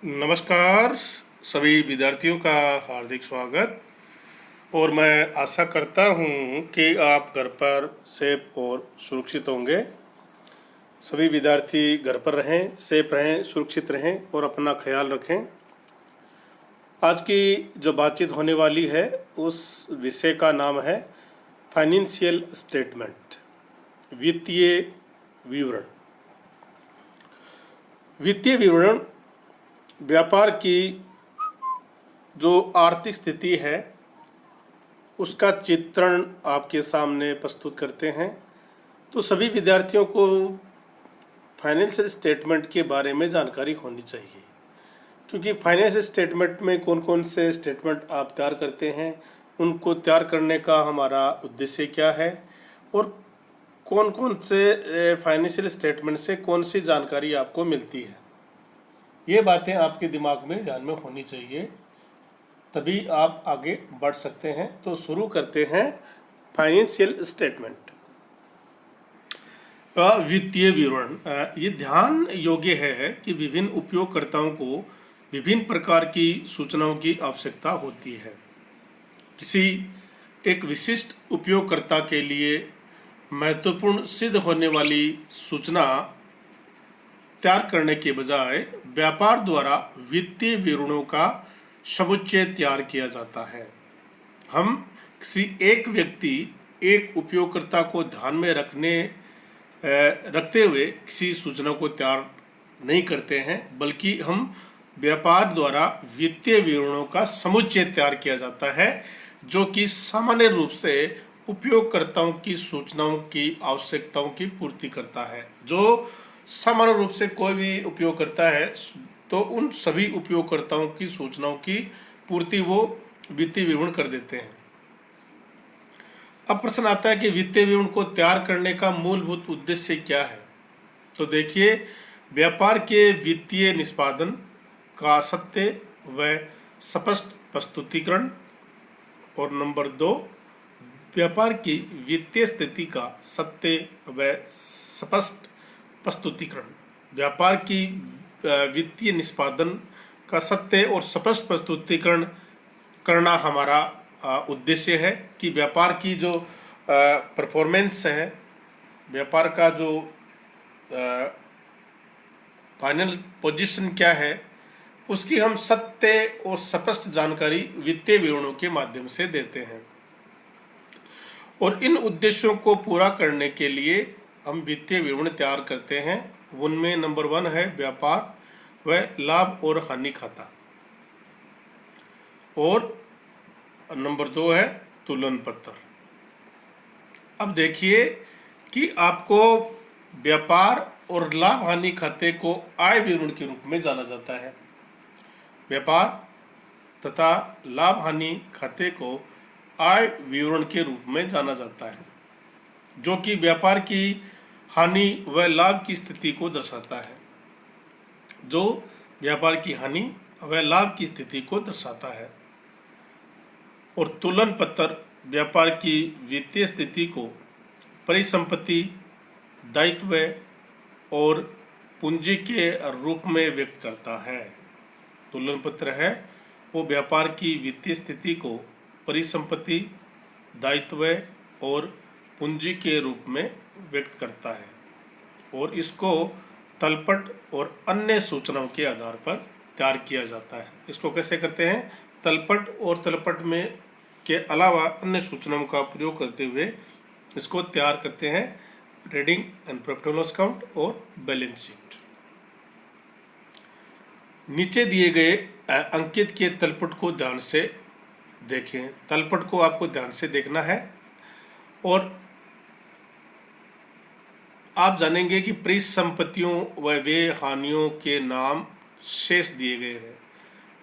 नमस्कार सभी विद्यार्थियों का हार्दिक स्वागत। और मैं आशा करता हूँ कि आप घर पर सेफ और सुरक्षित होंगे। सभी विद्यार्थी घर पर रहें, सेफ रहें, सुरक्षित रहें और अपना ख्याल रखें। आज की जो बातचीत होने वाली है उस विषय का नाम है फाइनेंशियल स्टेटमेंट, वित्तीय विवरण। वित्तीय विवरण व्यापार की जो आर्थिक स्थिति है उसका चित्रण आपके सामने प्रस्तुत करते हैं। तो सभी विद्यार्थियों को फाइनेंशियल स्टेटमेंट के बारे में जानकारी होनी चाहिए, क्योंकि फाइनेंशियल स्टेटमेंट में कौन कौन से स्टेटमेंट आप तैयार करते हैं, उनको तैयार करने का हमारा उद्देश्य क्या है और कौन कौन से फाइनेंशियल स्टेटमेंट से कौन सी जानकारी आपको मिलती है, ये बातें आपके दिमाग में ध्यान में होनी चाहिए, तभी आप आगे बढ़ सकते हैं। तो शुरू करते हैं फाइनेंशियल स्टेटमेंट। वित्तीय विवरण ये ध्यान योग्य है कि विभिन्न उपयोगकर्ताओं को विभिन्न प्रकार की सूचनाओं की आवश्यकता होती है। किसी एक विशिष्ट उपयोगकर्ता के लिए महत्वपूर्ण सिद्ध होने वाली सूचना तैयार करने के बजाय व्यापार द्वारा वित्तीय विवरणों का समुच्चय तैयार किया जाता है। हम किसी एक व्यक्ति, एक उपयोगकर्ता को ध्यान में रखते हुए किसी सूचना को तैयार नहीं करते हैं, बल्कि हम व्यापार द्वारा वित्तीय विवरणों का समुच्चय तैयार किया जाता है, जो कि सामान्य रूप से उपयोगकर्ताओं की सूचनाओं की आवश्यकताओं की पूर्ति करता है। जो सामान्य रूप से कोई भी उपयोग करता है तो उन सभी उपयोगकर्ताओं की सूचनाओं की पूर्ति वो वित्तीय विवरण कर देते हैं। अब प्रश्न आता है कि वित्तीय विवरण को तैयार करने का मूलभूत उद्देश्य क्या है। तो देखिए, व्यापार के वित्तीय निष्पादन का सत्य व स्पष्ट प्रस्तुतिकरण, और नंबर 2, व्यापार की वित्तीय स्थिति का सत्य व स्पष्ट प्रस्तुतिकरण। व्यापार की वित्तीय निष्पादन का सत्य और स्पष्ट प्रस्तुतिकरण करना हमारा उद्देश्य है कि व्यापार की जो परफॉर्मेंस है, व्यापार का जो फाइनल पोजीशन क्या है, उसकी हम सत्य और स्पष्ट जानकारी वित्तीय विवरणों के माध्यम से देते हैं। और इन उद्देश्यों को पूरा करने के लिए हम वित्तीय विवरण तैयार करते हैं। उनमें नंबर 1 है व्यापार व लाभ और हानि खाता, और नंबर 2 है तुलन पत्र। अब देखिए कि आपको व्यापार और लाभ हानि खाते को आय विवरण के रूप में जाना जाता है। व्यापार तथा लाभ हानि खाते को आय विवरण के रूप में जाना जाता है, जो कि व्यापार की हानि व लाभ की स्थिति को दर्शाता है। जो व्यापार की हानि व लाभ की स्थिति को दर्शाता है। और तुलन पत्र व्यापार की वित्तीय स्थिति को परिसंपत्ति, दायित्व और पूंजी के रूप में व्यक्त करता है। तुलन पत्र है वो व्यापार की वित्तीय स्थिति को परिसंपत्ति, दायित्व और पूंजी के रूप में व्यक्त करता है, और इसको तलपट और अन्य सूचनाओं के आधार पर तैयार किया जाता है। इसको कैसे करते हैं? तलपट और तलपट में के अलावा अन्य सूचनाओं का प्रयोग करते हुए इसको तैयार करते हैं trading and profit and loss account और बैलेंस शीट। नीचे दिए गए अंकित के तलपट को ध्यान से देखें। तलपट को आपको ध्यान से देखना है और आप जानेंगे कि परिसंपत्तियों व व्यय हानियों के नाम शेष दिए गए हैं।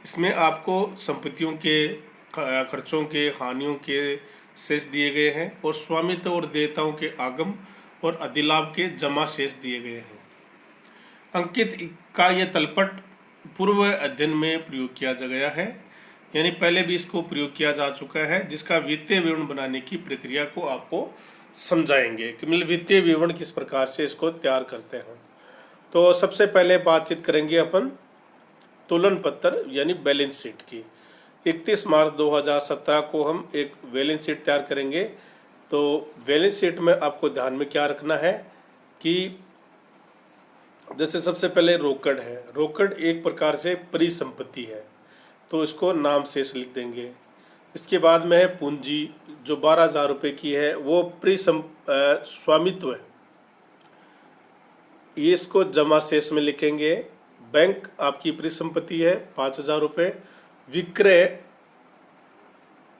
इसमें आपको संपत्तियों के खर्चों के, हानियों के शेष दिए गए हैं, और स्वामित्व और देयताओं के आगम और अधिलाभ के जमा शेष दिए गए हैं। अंकित का यह तलपट पूर्व अध्ययन में प्रयोग किया गया है, यानी पहले भी इसको प्रयोग किया जा चुका है, जिसका वित्तीय विवरण बनाने की प्रक्रिया को आपको समझाएंगे कि मतलब वित्तीय विवरण किस प्रकार से इसको तैयार करते हैं। तो सबसे पहले बातचीत करेंगे अपन तुलन पत्र यानी बैलेंस शीट की। 31 मार्च 2017 को हम एक बैलेंस शीट तैयार करेंगे। तो बैलेंस शीट में आपको ध्यान में क्या रखना है कि जैसे सबसे पहले रोकड़ है। रोकड़ एक प्रकार से परिसंपत्ति है, तो इसको नाम शेष लिख देंगे। इसके बाद में है पूंजी, जो 12,000 रुपये की है, वो स्वामित्व है, ये इसको जमा शेष में लिखेंगे। बैंक आपकी परिसंपत्ति है 5,000 रुपये। विक्रय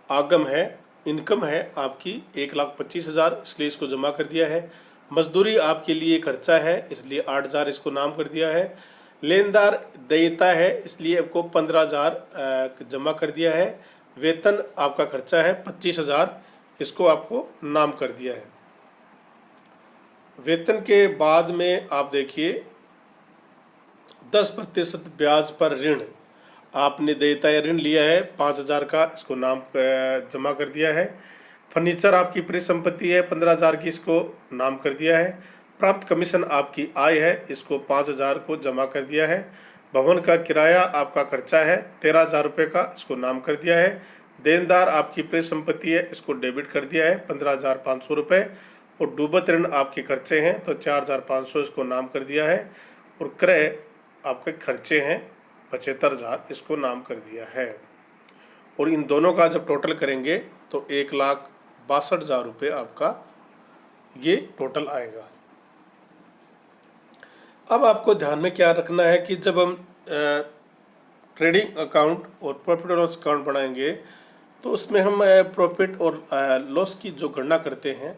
आगम है, इनकम है आपकी 1,25,000, इसलिए इसको जमा कर दिया है। मजदूरी आपके लिए खर्चा है, इसलिए 8,000 इसको नाम कर दिया है। लेनदार देयता है, इसलिए आपको 15,000 जमा कर दिया है। वेतन आपका खर्चा है 25,000, इसको आपको नाम कर दिया है। वेतन के बाद में आप देखिए 10% ब्याज पर ऋण, आपने देयता या ऋण लिया है 5,000 का, इसको नाम जमा कर दिया है। फर्नीचर आपकी परिसंपत्ति है 15,000 की, इसको नाम कर दिया है। प्राप्त कमीशन आपकी आय है, इसको 5,000 को जमा कर दिया है। भवन का किराया आपका खर्चा है 13,000 रुपये का, इसको नाम कर दिया है। देनदार आपकी परिसंपत्ति है, इसको डेबिट कर दिया है 15,500 रुपये। और डूबत ऋण आपके खर्चे हैं, तो 4,500 इसको नाम कर दिया है। और क्रय आपके खर्चे हैं 75,000, इसको नाम कर दिया है। और इन दोनों का जब टोटल करेंगे तो 1,62,000 रुपये आपका ये टोटल आएगा। अब आपको ध्यान में क्या रखना है कि जब हम ट्रेडिंग अकाउंट और प्रॉफिट और लॉस अकाउंट बनाएंगे तो उसमें हम प्रॉफिट और लॉस की जो गणना करते हैं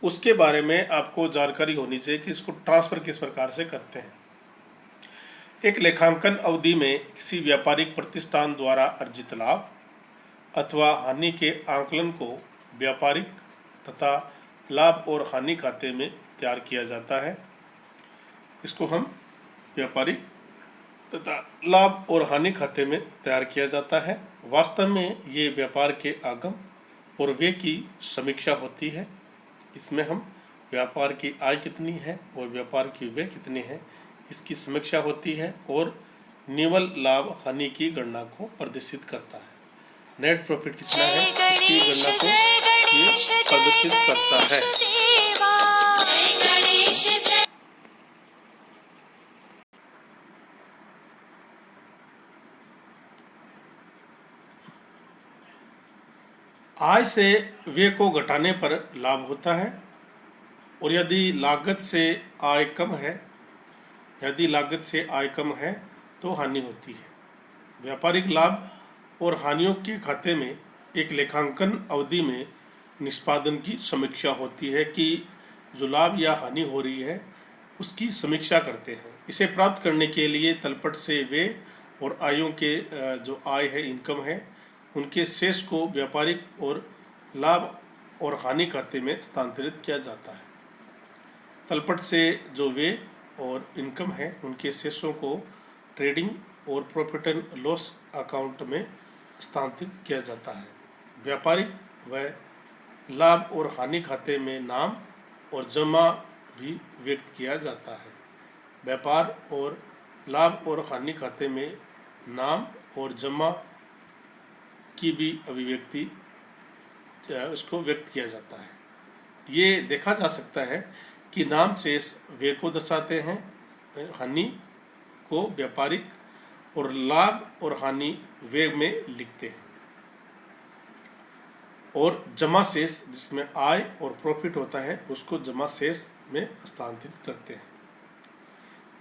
उसके बारे में आपको जानकारी होनी चाहिए कि इसको ट्रांसफ़र किस प्रकार से करते हैं। एक लेखांकन अवधि में किसी व्यापारिक प्रतिष्ठान द्वारा अर्जित लाभ अथवा हानि के आंकलन को व्यापारिक तथा लाभ और हानि खाते में तैयार किया जाता है। इसको हम व्यापारिक तथा लाभ और हानि खाते में तैयार किया जाता है। वास्तव में ये व्यापार के आगम और व्यय की समीक्षा होती है। इसमें हम व्यापार की आय कितनी है और व्यापार की व्यय कितनी है, इसकी समीक्षा होती है और निवल लाभ हानि की गणना को प्रदर्शित करता है। नेट प्रॉफिट कितना है, इसकी गणना को ये प्रदर्शित करता है। आय से व्यय को घटाने पर लाभ होता है और यदि लागत से आय कम है तो हानि होती है। व्यापारिक लाभ और हानियों के खाते में एक लेखांकन अवधि में निष्पादन की समीक्षा होती है कि जो लाभ या हानि हो रही है उसकी समीक्षा करते हैं। इसे प्राप्त करने के लिए तलपट से व्यय और आयों के जो आय है, इनकम है, उनके शेष को व्यापारिक और लाभ और हानि खाते में स्थानांतरित किया जाता है। तलपट से जो व्यय और इनकम है उनके शेषों को ट्रेडिंग और प्रॉफिट एंड लॉस अकाउंट में स्थानांतरित किया जाता है। व्यापारिक व लाभ और हानि खाते में नाम और जमा भी व्यक्त किया जाता है। व्यापार और लाभ और हानि खाते में नाम और जमा की भी अभिव्यक्ति उसको व्यक्त किया जाता है। ये देखा जा सकता है कि नाम शेष व्यय को दर्शाते हैं, हानि को व्यापारिक और लाभ और हानि व्यय में लिखते हैं, और जमा शेष जिसमें आय और प्रॉफिट होता है उसको जमा शेष में हस्तांतरित करते हैं।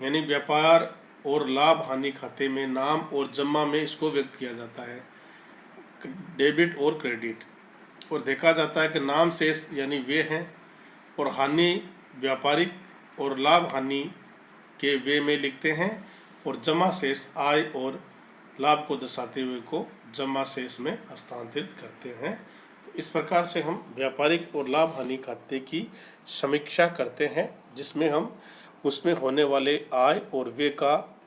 यानी व्यापार और लाभ हानि खाते में नाम और जमा में इसको व्यक्त किया जाता है, डेबिट और क्रेडिट। और देखा जाता है कि नाम शेष यानी व्यय हैं और हानि व्यापारिक और लाभ हानि के व्यय में लिखते हैं, और जमा शेष आय और लाभ को दर्शाते हुए को जमा शेष में हस्तांतरित करते हैं। तो इस प्रकार से हम व्यापारिक और लाभ हानि खाते की समीक्षा करते हैं, जिसमें हम उसमें होने वाले आय और व्यय का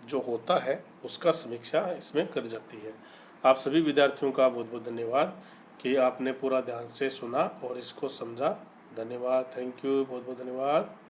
जो होता है उसका समीक्षा इसमें कर जाती है। आप सभी विद्यार्थियों का बहुत बहुत धन्यवाद कि आपने पूरा ध्यान से सुना और इसको समझा। धन्यवाद, थैंक यू, बहुत बहुत धन्यवाद।